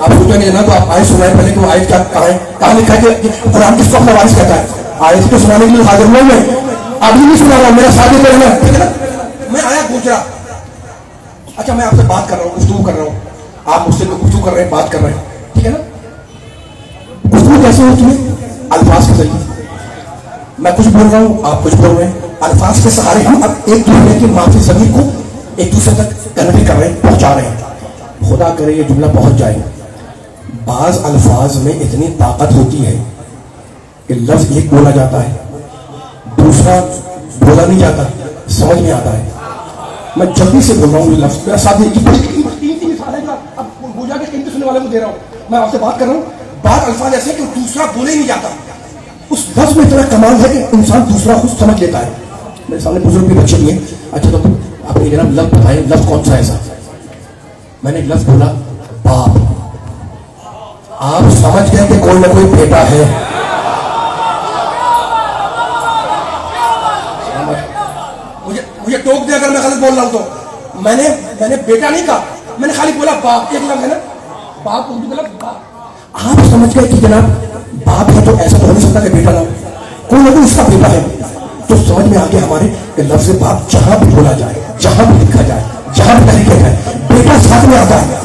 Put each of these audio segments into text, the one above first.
آپ سوچیں گے نا تو آپ آیت سنائیں پہلے کہ وہ آیت کہاں لکھا ہے کہ قرآن کس کو اپنا وارث کہتا ہے. آیت کو سنانے کے لیے حاضر ہوں میں, ابھی نہیں سنا رہا ہوں, میرا ساتھی کرنا ہے, ٹھیک ہے نا. میں آیا گجرا, اچھا میں آپ سے بات کر رہا ہوں, گفتگو کر رہا ہوں, آپ مجھ سے گفتگو کر رہے ہیں, بات کر رہے ہیں, ٹھیک ہے نا. گفتگو کیسے ہوتی ہے؟ الفاظ کے ذریعے. میں کچھ بول رہا ہوں, آپ کچھ بول رہے ہیں, الفاظ کے سہارے ہم اب ایک دوسرے کی معافی زمین کو ایک دوسرے تک کنوے کر رہے ہیں, پہنچا رہے ہیں. خدا کرے یہ جملہ پہنچ جائے. بعض الفاظ میں اتنی طاقت ہوتی ہے کہ لفظ ایک بولا جاتا ہے, دوسرا بولا نہیں جاتا, سمجھ میں آتا ہے. میں جلدی سے بول رہا ہوں یہ لفظ, میرا ساتھ تین مثال ہے, اب بوجھا کے قیمتی سننے والے کو دے رہا ہوں, میں آپ سے بات کر رہا ہوں. بعض الفاظ ایسے کہ دوسرا بولے ہی نہیں جاتا, اس لفظ میں اتنا کمال ہے کہ انسان دوسرا خود سمجھ لیتا ہے. میرے سامنے بزرگ بھی بچے بھی ہیں. اچھا تو آپ نے جناب لفظ بتائیں, لفظ کون سا ایسا؟ میں نے ایک لفظ بولا باپ. آپ سمجھ گئے کہ کوئی نہ کوئی بیٹا ہے. مجھے ٹوک دیا اگر میں غلط بول رہا ہوں تو. میں نے بیٹا نہیں کہا, میں نے خالی بولا باپ. ایک لفظ ہے نا باپ, اردو کا لفظ باپ. آپ سمجھ گئے کہ جناب باپ ہے تو ایسا تو ہو نہیں سکتا کہ بیٹا نہ ہو, کوئی نہ کوئی اس کا بیٹا ہے. تو سمجھ میں آ گیا ہمارے کہ لفظ باپ جہاں بھی بولا جائے, جہاں بھی لکھا جائے, جہاں بھی طریقے جائے, بیٹا ساتھ میں آتا ہے.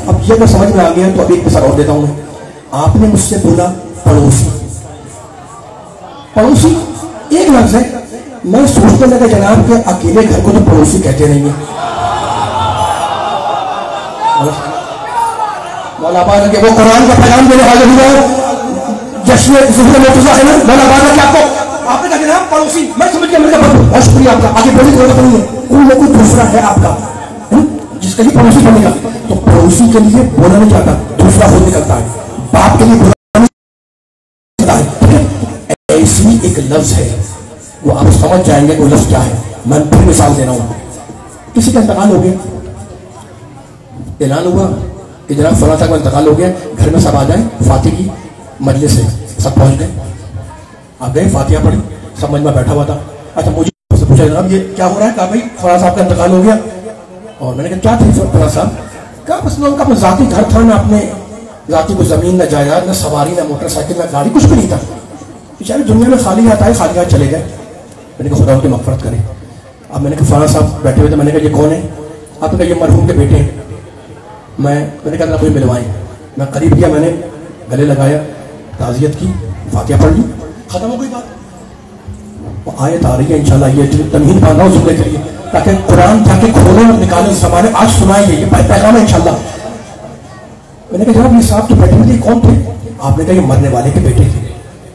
اب یہ میں سمجھ میں آ گیا تو ابھی ایک مثال اور دیتا ہوں میں. آپ نے مجھ سے بولا پڑوسی. پڑوسی ایک لفظ ہے. میں سوچنے لگا جناب کہ اکیلے گھر کو تو پڑوسی کہتے نہیں ہیں. مولا باز کہ وہ قرآن کا پیغام دینے حاضر ہوا جشن ظہور مرتضیٰ ہے نا, مولا باز کہ آپ نے کہا جناب پڑوسی. میں سمجھ گیا, میں نے کہا بہت شکریہ آپ کا, آگے بڑی ضرورت نہیں ہے, کوئی نہ کوئی دوسرا ہے آپ کا جس کے لیے پڑوسی بنے گا. تو پڑوسی کے لیے بولا نہیں جاتا, دوسرا خود نکلتا ہے. باپ کے لیے بولا نہیں جاتا ہے. ایسی ایک لفظ ہے, وہ آپ سمجھ جائیں گے وہ لفظ کیا ہے. میں پھر مثال دے رہا ہوں. کسی کا انتقال ہو گیا, اعلان ہوا کہ جناب فلاں صاحب کا انتقال ہو گیا, گھر میں سب آ جائیں, فاتح کی مجلس ہے, سب پہنچ گئے. آپ گئے, فاتحہ پڑھی, سب مجمع بیٹھا ہوا تھا. اچھا مجھے سے پوچھا جناب یہ کیا ہو رہا ہے؟ کہا بھائی فلاں صاحب کا انتقال ہو گیا. اور میں نے کہا کیا تھی فلاں صاحب؟ کہا بس ان کا اپنا ذاتی گھر تھا, نہ اپنے ذاتی کو زمین, نہ جائیداد, نہ سواری, نہ موٹر سائیکل, نہ گاڑی, کچھ بھی نہیں تھا. بیچارے دنیا میں خالی ہاتھ آئے, خالی ہاتھ چلے گئے. میں نے کہا خدا ان کی مغفرت کرے. اب میں نے کہا فلاں صاحب بیٹھے ہوئے تھے, میں نے کہا یہ کون ہے؟ آپ نے کہا یہ مرحوم کے بیٹے ہیں. میں نے کہا مجھے ملوائیں. میں قریب کیا, میں نے گلے لگایا, تعزیت کی, فاتحہ پڑھ لی, ختم ہو گئی بات. وہ آیت آ رہی ہے انشاءاللہ, یہ تمہید باندھ رہا ہوں جملے کے لیے تاکہ قرآن تاکہ کھولیں اور نکالیں زمانے, آج سنائیں گے, یہ پیغام ہے انشاءاللہ. میں نے کہا جناب یہ صاحب تو بیٹھے ہوئے کون تھے؟ آپ نے کہا یہ مرنے والے کے بیٹے تھے.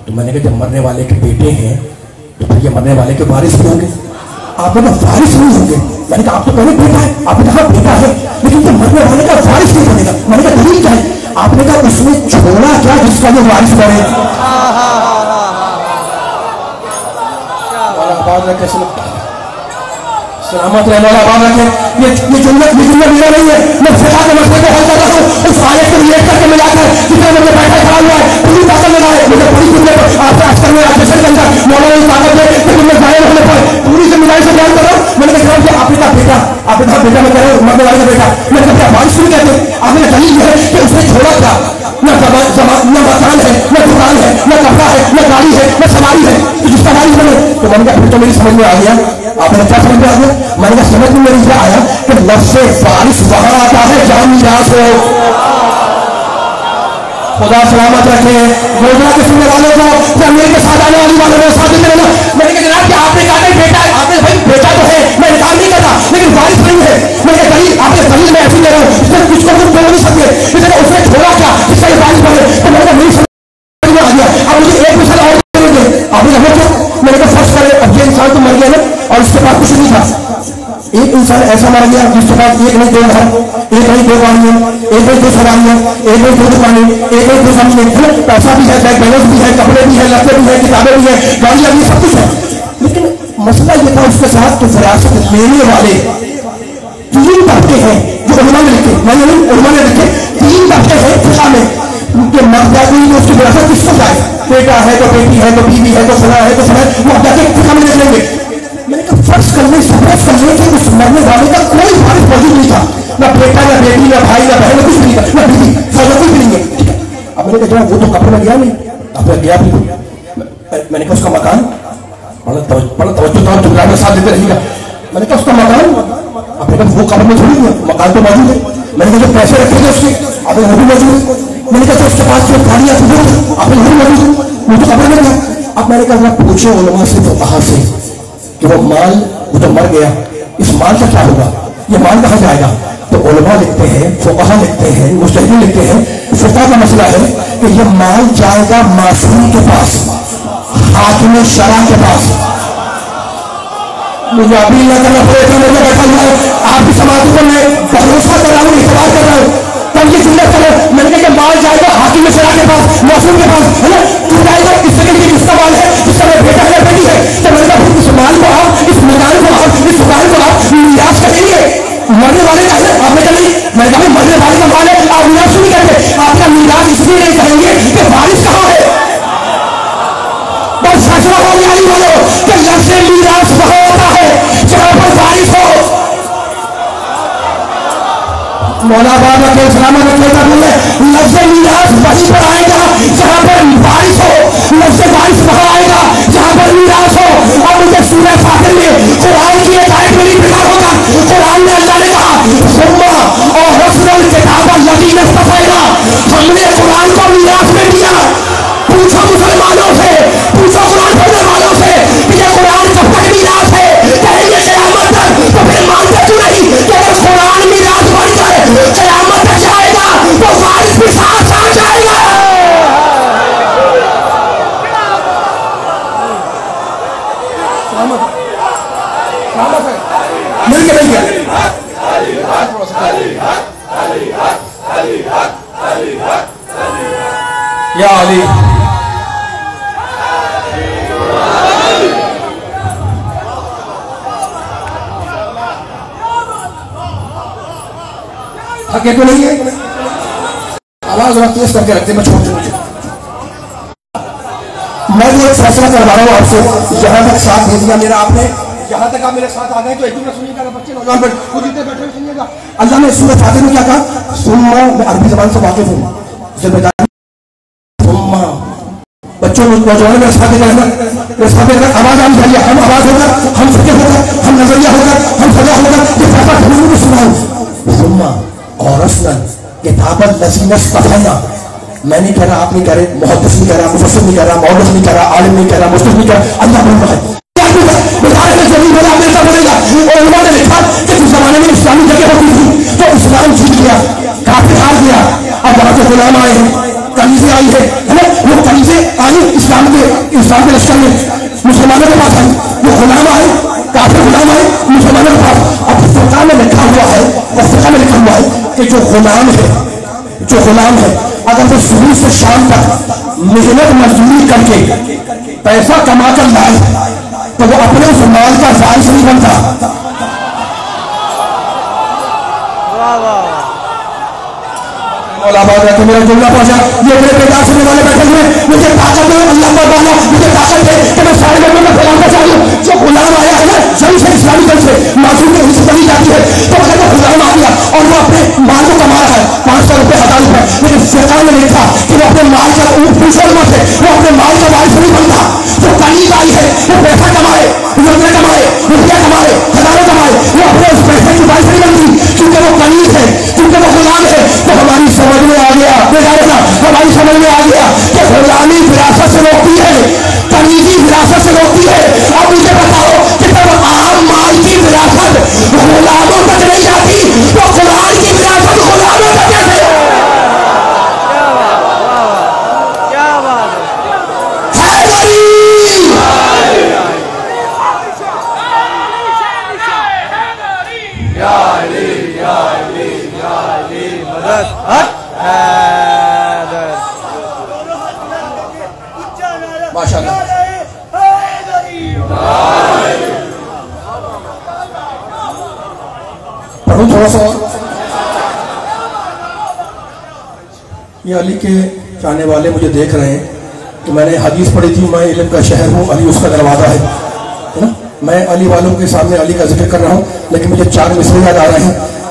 تو میں نے کہا جب مرنے والے کے بیٹے ہیں تو پھر یہ مرنے والے کے وارث بھی ہوں گے. آپ نے کہا وارث نہیں ہوں گے. میں نے کہا آپ تو پہلے بیٹا ہے. آپ نے کہا بیٹا ہے لیکن یہ مرنے والے کا وارث نہیں بنے گا. میں نے کہا دلیل کیا ہے؟ آپ نے کہا اس نے چھوڑا کیا جس کا یہ وارث بنے. سلامت رہے, مولا آباد رکھے. یہ جملہ ملا نہیں ہے, میں فقہ کے مسئلے کو حل کر رہا ہوں اس آیت کو ریلیٹ کر کے ملا کر, جتنا مجھے بیٹھا کھڑا ہوا ہے پوری طاقت لگا ہے. مجھے پوری جملے پر آپ سے اثر میں جشن کے اندر مولا نے طاقت دے کہ تم نے ظاہر ہونے پر پوری سے ملائی سے بیان کر رہا ہوں. میں نے کہا کہ آپ نے کہا بیٹا, آپ نے کہا بیٹا, میں کہہ رہا ہوں مرنے والے کا بیٹا. میں نے کہا کیا وارث نہیں کہتے؟ آپ نے دلیل یہ ہے کہ اس نے چھوڑا کیا, نہ مکان ہے, نہ دکان ہے, نہ کپڑا ہے, نہ گاڑی ہے, نہ سواری ہے, تو جس کا وارث بنے. تو میں نے کہا پھر تو میری سمجھ میں آ گیا. آپ نے کیا سمجھ میں آ گیا؟ میں نے کہا سمجھ میں میری یہ آیا کہ لفظ وارث وہاں آتا ہے جہاں میراث ہو. خدا سلامت رکھے. گوجرا کے سننے والوں کو یا میرے کے ساتھ آنے والی والوں کو ساتھ میں رہنا. میں نے کہا جناب کہ آپ نے کہا کہ بیٹا ہے, آپ نے بھائی بیٹا تو ہے, میں انکار نہیں کرتا, لیکن وارث نہیں ہے. میں نے کہا دلیل, آپ نے دلیل میں ایسی لے رہا ہوں, اس نے کچھ کو بول نہیں سکتے, لیکن اس نے چھوڑا کیا جس کا یہ وارث بنے. تو میں نے کہا میری سمجھ میں آ گیا. اب مجھے ایک مثال اور دیں گے. آپ نے سمجھ کیا؟ میں نے کہا فرض کرے اب یہ انسان تو مر گیا نا اور اس کے پاس کچھ نہیں تھا. ایک انسان ایسا مر گیا جس کے پاس ایک نہیں دو گھر, ایک نہیں دو گاڑیاں, ایک نہیں دو سواریاں, ایک نہیں دو دکانیں, ایک نہیں دو زمینیں, پیسہ بھی ہے, بینک بیلنس بھی ہے, کپڑے بھی ہے, لڑکے بھی ہے, کتابیں بھی ہیں, گاڑیاں بھی, سب کچھ ہے. لیکن مسئلہ یہ تھا اس کے ساتھ کہ وراثت لینے والے تین طبقے ہیں جو علماء نے لکھے. میں نے علماء نے لکھے تین طبقے ہیں فقہ میں کہ مرد جاتی ہے اس کی وراثت کس کو جائے. بیٹا ہے تو بیٹی ہے تو بیوی ہے تو فلاں ہے تو فلاں, وہ اب جا کے فقہ میں لکھ لیں گے. میں نے کہا فرض کرنے سپوز کرنے کہ اس مرنے والے کا کوئی وارث موجود نہیں تھا نہ بیٹا نہ بیٹی نہ بھائی نہ بہن کچھ نہیں نہ بیوی کچھ بھی نہیں ہے. اب میں نے کہا وہ تو کپڑے میں گیا نہیں, اب میں گیا بھی میں نے کہا اس کا مکان بڑا توجہ تھا جملہ میں ساتھ دیتے رہیے گا. میں نے کہا اس کا مکان, اب نے کہا وہ قبر میں تھوڑی ہے, مکان تو موجود ہے. میں نے کہا جو پیسے رکھے تھے اس کے اب وہ بھی موجود ہے. میں نے کہا اس کے پاس جو گاڑیاں تھیں اب وہ بھی موجود ہے, وہ تو قبر میں گیا. اب میں نے کہا پوچھے علماء سے تو کہاں سے کہ وہ مال وہ تو مر گیا, اس مال کا کیا ہوگا, یہ مال کہاں جائے گا. تو علماء لکھتے ہیں, فقہاء لکھتے ہیں, مجتہدین لکھتے ہیں, فقہ کا مسئلہ ہے کہ یہ مال جائے گا معصوم کے پاس, حاکم شرع کے پاس. مجھے ابھی اللہ کرنا پڑے گا, مجھے بیٹھا ہوا ہے آپ کی سماعتوں پر میں بھروسہ کر رہا ہوں, اعتبار کر رہا ہوں. تب یہ جملہ کرو, میں نے کہا کہ مال جائے گا حاکم شرع کے پاس, معصوم کے پاس, ہے نا. تو جائے گا اس سے کہ کس کا مال ہے, جس کا بیٹا ہے بیٹی ہے. تو میں نے کہا اس مال کو آپ, اس مکان کو آپ, اس دکان کو آپ میراث کریں گے, مرنے والے کا ہے. آپ نے کہا نہیں, میں نے کہا مرنے والے کا مال ہے, آپ میراث نہیں کرتے. آپ کا میراث اس لیے نہیں کریں گے کہ وارث کہاں ہے. بس فیصلہ ہو گیا نہیں بولو کہ لفظ میراث وہاں ہوتا ہے جہاں پر وارث ہو. مولا بابا کے سلامت رکھتا بولے لفظ میراث وہیں پر آئے گا جہاں پر وارث ہو, لفظ وارث وہاں آئے گا جہاں پر میراث ہو. اور مجھے سورہ فاتر میں قرآن کی ایک آیت میں بیکار ہوگا. قرآن میں اللہ نے کہا ثم اور رسل الکتاب الذین اصطفینا, ہم نے قرآن کو میراث میں دیا. پوچھو مسلمانوں سے, پوچھو قرآن پڑھنے والوں سے کہ یہ قرآن کب تک میراث ہے, کہیں گے قیامت تک. تو پھر مانتے کیوں نہیں کہ اگر قرآن میراث بن کر قیامت تک جائے گا تو وارث بھی ساتھ ساتھ جائے گا. مل کے نہیں یا علی. تھکے تو نہیں ہے, آواز وقت تیز کر کے رکھتے, میں چھوڑ دوں. میں بھی ایک فیصلہ کروا رہا ہوں آپ سے, جہاں تک ساتھ دے دیا میرا آپ نے, جہاں تک آپ میرے ساتھ آ گئے تو ایک دوسرے سنیے گا, بچے نوجوان خود جتنے بیٹھے ہوئے سنیے گا. اللہ نے سورہ فاتر میں کیا کہا, سما, میں عربی زبان سے واقف ہوں, ذمہ داری سما. بچوں نوجوان میرے ساتھ آواز آنی چاہیے, ہم آواز ہوگا, ہم فکر ہوگا, ہم نظریہ ہوگا, ہم سجا ہوگا, یہ فیصلہ کرنے کو سناؤں. سما اور رسل کتاب الذین اصطفینا. میں نہیں کہہ رہا, آپ نہیں کہہ رہے, محدث نہیں کہہ رہا, مفسر نہیں کہہ رہا, مؤرخ نہیں کہہ رہا, عالم نہیں کہہ رہا, مجتہد نہیں کہہ رہا, اللہ بول رہا ہے. علماء نے لکھا کہ اس زمانے میں اسلامی جگہ ہوتی تھی تو اسلام جیت گیا, کافر ہار گیا. اب وہاں سے غلام آئے ہیں, کنیزیں آئی ہے نا, وہ کنیزیں آئی اسلام کے لشکر میں, مسلمانوں کے پاس آئی. وہ غلام آئے, کافر غلام آئے مسلمانوں کے پاس. اب فقہ میں لکھا ہوا ہے, اور فقہ میں لکھا ہوا ہے کہ جو غلام ہے اگر وہ صبح سے شام تک محنت مزدوری کر کے پیسہ کما کر لائے تو وہ اپنے اس مال کا وارث نہیں بنتا. میرا جملہ پہنچا, یہ میرے بیدار سننے والے بیٹھے ہوئے, مجھے طاقت ہے, اللہ پر بالا مجھے طاقت ہے کہ میں سارے لوگوں میں پھیلانا چاہوں. جو غلام آیا ہے نا صحیح سے اسلامی دل سے معصوم کی حصہ بنی جاتی ہے, تو اگر وہ غلام آ گیا اور وہ اپنے مال کو کما رہا ہے 500 روپے 1000 روپے, لیکن فقہ نے لکھا کہ وہ اپنے مال کا پوچھو مت ہے, وہ اپنے مال کا وارث نہیں بنتا. جو کنیز آئی ہے وہ پیسہ کمائے, روپے کمائے, روپیہ کمائے, ہزاروں کمائے, وہ اپنے اس پیسے کی وارث نہیں بنتی کیونکہ وہ کنیز ہے, کیونکہ وہ غلام ہے. تو ہماری سمجھ میں آ گیا, ہماری سمجھ میں آ گیا کہ غلامی وراثت سے روکتی ہے, کنیزی وراثت سے روکتی ہے. اب مجھے بتاؤ کہ جب عام مال کی وراثت غلاموں تک نہیں جاتی تو قرآن کی وراثت غلاموں تک کیسے؟ کیا بات ماشاء اللہ. پڑھوں تھوڑا سا. یہ علی کے چاہنے والے مجھے دیکھ رہے ہیں کہ میں نے حدیث پڑھی تھی, میں علم کا شہر ہوں, علی اس کا دروازہ ہے نا. میں علی والوں کے سامنے علی کا ذکر کر رہا ہوں, لیکن مجھے 4 مصرے یاد آ رہے ہیں.